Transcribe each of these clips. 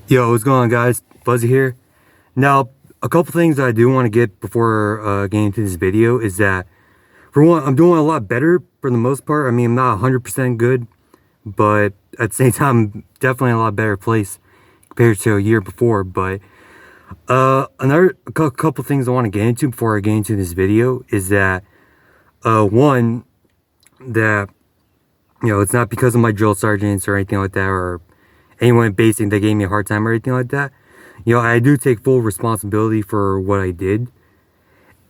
Yo, what's going on, guys? Fuzzy here. Now, a couple things I do want to get before getting into this video is that, for one, I'm doing a lot better for the most part. I mean, I'm not 100% good, but at the same time, I'm definitely in a lot better place compared to a year before. But couple things I want to get into before I get into this video is that, one, that, it's not because of my drill sergeants or anything like that, or anyone basing that gave me a hard time or anything like that. I do take full responsibility for what I did.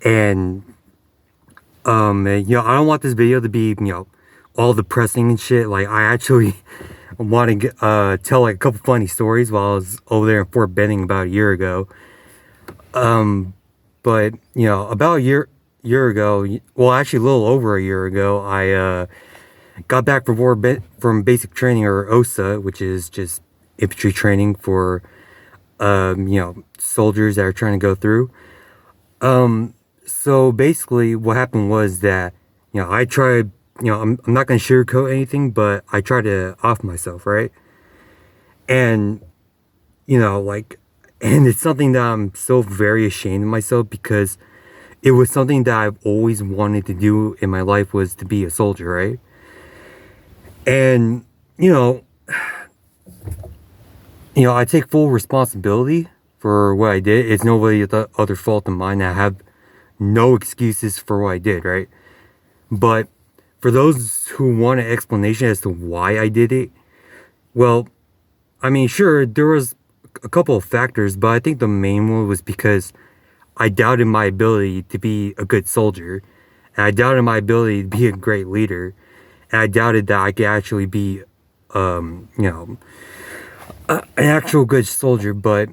And, I don't want this video to be, all depressing and shit. Like, I actually want to tell, like, a couple funny stories while I was over there in Fort Benning about a year ago. But, about a year ago, well, actually a little over a year ago, I, got back from basic training, or OSA, which is just infantry training for, soldiers that are trying to go through. So basically what happened was that, I tried, I'm not going to sugarcoat anything, but I tried to off myself, right? And, and it's something that I'm so very ashamed of myself, because it was something that I've always wanted to do in my life, was to be a soldier, right? And, I take full responsibility for what I did. It's nobody's other fault than mine. I have no excuses for what I did, right? But for those who want an explanation as to why I did it, well, I mean, sure, there was a couple of factors, but I think the main one was because I doubted my ability to be a good soldier, and I doubted my ability to be a great leader. And I doubted that I could actually be, an actual good soldier. But,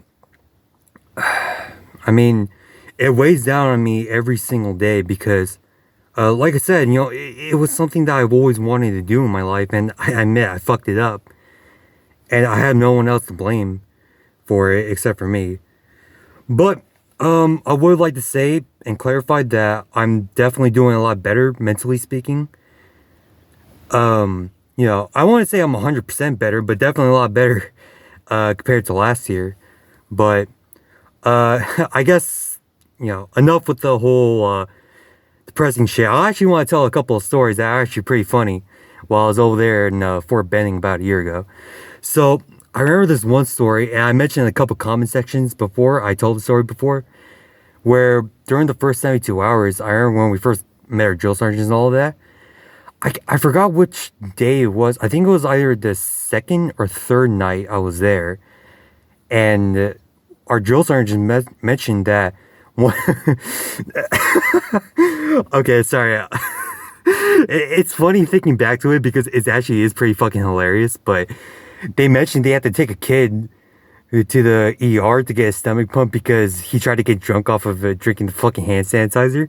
I mean, it weighs down on me every single day because, like I said, it was something that I've always wanted to do in my life. And I admit I fucked it up. And I have no one else to blame for it except for me. But, I would like to say and clarify that I'm definitely doing a lot better, mentally speaking. I want to say I'm 100% better, but definitely a lot better, compared to last year. But, I guess, enough with the whole, depressing shit. I actually want to tell a couple of stories that are actually pretty funny while I was over there in, Fort Benning about a year ago. So, I remember this one story, and I mentioned in a couple comment sections before, I told the story before, where during the first 72 hours, I remember when we first met our drill sergeants and all of that, I forgot which day it was. I think it was either the second or third night I was there. And our drill sergeant mentioned that one okay, sorry. It's funny thinking back to it because it actually is pretty fucking hilarious. But they mentioned they had to take a kid to the ER to get a stomach pump because he tried to get drunk off of drinking the fucking hand sanitizer.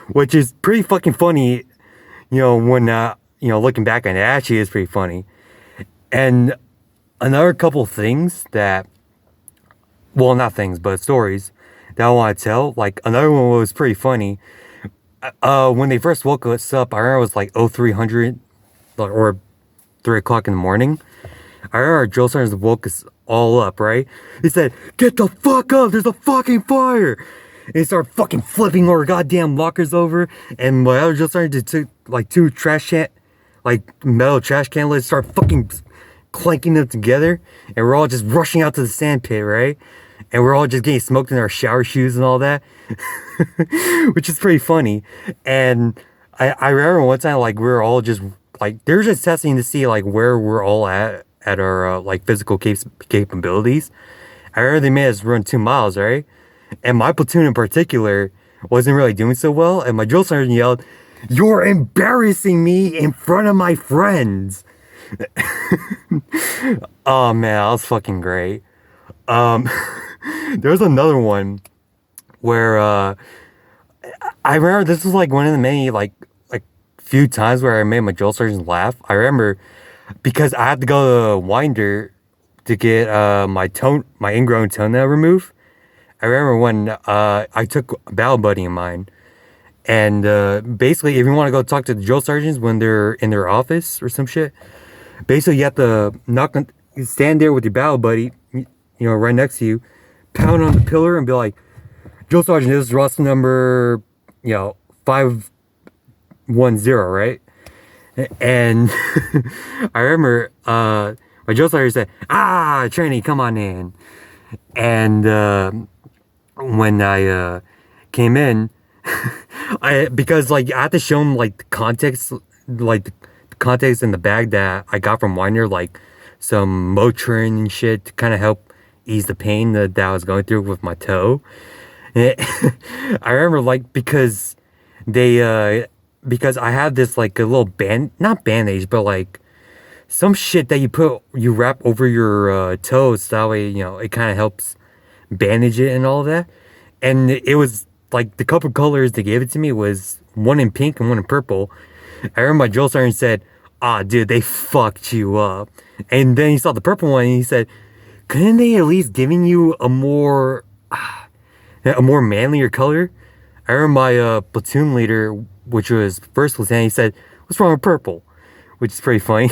Which is pretty fucking funny. When, looking back on it, actually is pretty funny. And another couple of things that, well, not things, but stories that I want to tell. Like, another one was pretty funny. When they first woke us up, I remember it was like 0300 or 3 o'clock in the morning. I remember our drill sergeants woke us all up, right? He said, "Get the fuck up, there's a fucking fire!" And they started fucking flipping our goddamn lockers over. And my other drill sergeant took like two metal trash can lids, start fucking clanking them together. And we're all just rushing out to the sand pit, right? And we're all just getting smoked in our shower shoes and all that. Which is pretty funny. And I remember one time, like, we were all just, like, they're just testing to see, like, where we're all at our, like, physical capabilities. I remember they made us run 2 miles, right? And my platoon in particular wasn't really doing so well. And my drill sergeant yelled, "You're embarrassing me in front of my friends." Oh man, that was fucking great. There was another one where I remember this was like one of the many like few times where I made my drill sergeants laugh. I remember because I had to go to Winder to get my ingrown toenail removed. I remember when I took a battle buddy of mine, and basically, if you want to go talk to the drill sergeants when they're in their office or some shit, basically you have to stand there with your battle buddy, right next to you, pound on the pillar and be like, Drill Sergeant, this is roster number, 510, right? And I remember my drill sergeant said, trainee, come on in. And when I came in, because like I had to show him like the context, like the context in the bag that I got from Weiner, like some Motrin and shit to kind of help ease the pain that I was going through with my toe. I remember like because I have this like a little not bandage, but like some shit that you wrap over your toes, so that way it kind of helps bandage it and all that. And it was like the couple colors they gave it to me was one in pink and one in purple. I remember my drill sergeant said, dude, they fucked you up. And then he saw the purple one and he said, couldn't they at least giving you a more manlier color? I remember my platoon leader, which was first lieutenant, he said, what's wrong with purple? Which is pretty funny.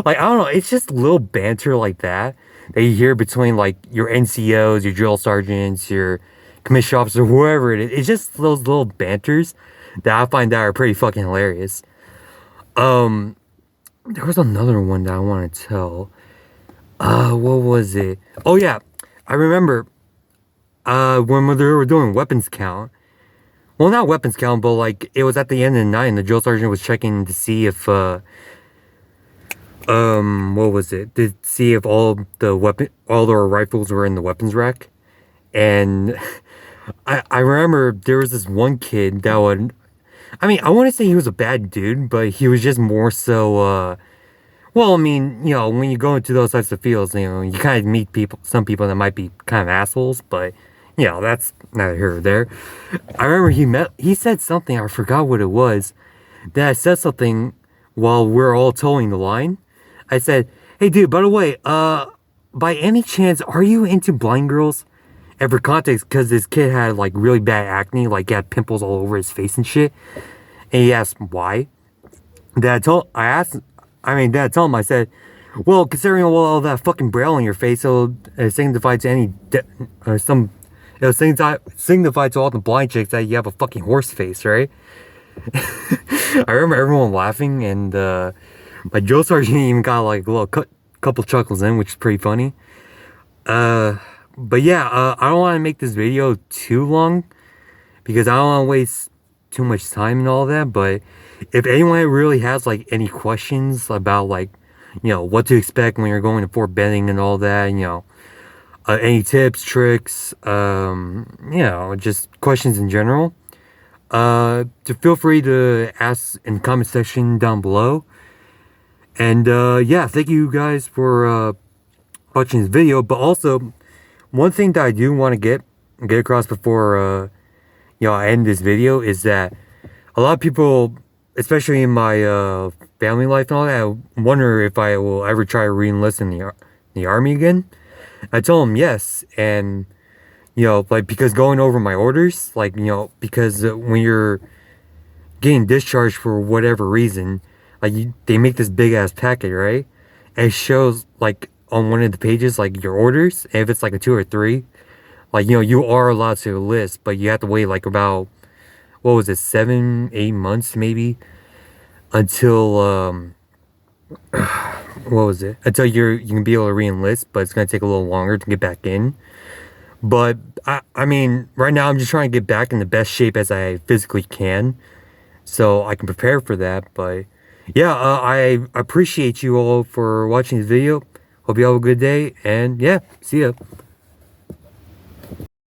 Like, I don't know, it's just little banter like that you hear between like your NCOs, your drill sergeants, your commissioned officer, whoever it is. It's just those little banters that I find that are pretty fucking hilarious. There was another one that I want to tell. What was it? Oh yeah, I remember when they were doing weapons count. Well, not weapons count, but like it was at the end of the night, and the drill sergeant was checking to see if what was it? To see if all the rifles were in the weapons rack, and I remember there was this one kid that would. I mean, I want to say he was a bad dude, but he was just more so. Well, I mean, when you go into those types of fields, you kind of meet some people that might be kind of assholes, but. That's neither here or there. I remember he said something, I forgot what it was, that I said something while we're all towing the line. I said, hey dude, by the way, by any chance, are you into blind girls? And for context, because this kid had like really bad acne, like he had pimples all over his face and shit. And he asked why. Then I told him, I said, well, considering all that fucking braille on your face, it'll signify to it'll signify to all the blind chicks that you have a fucking horse face, right? I remember everyone laughing, and my drill sergeant even got like a little couple chuckles in, which is pretty funny. But yeah, I don't want to make this video too long because I don't want to waste too much time and all that. But if anyone really has like any questions about like what to expect when you're going to Fort Benning and all that, any tips, tricks, just questions in general, to feel free to ask in the comment section down below. And yeah, thank you guys for watching this video. But also, one thing that I do want to get across before I end this video is that a lot of people, especially in my family life and all that, wonder if I will ever try to re-enlist in the army again. I told him yes, and like because going over my orders, like because when you're getting discharged for whatever reason, like they make this big ass packet, right? And it shows like on one of the pages like your orders, and if it's like a 2 or 3, like you are allowed to enlist, but you have to wait like about 7-8 months maybe until until you can be able to re-enlist, but it's going to take a little longer to get back in. But I mean, right now I'm just trying to get back in the best shape as I physically can, so I can prepare for that. But yeah, I appreciate you all for watching this video. Hope you have a good day, and yeah, see ya.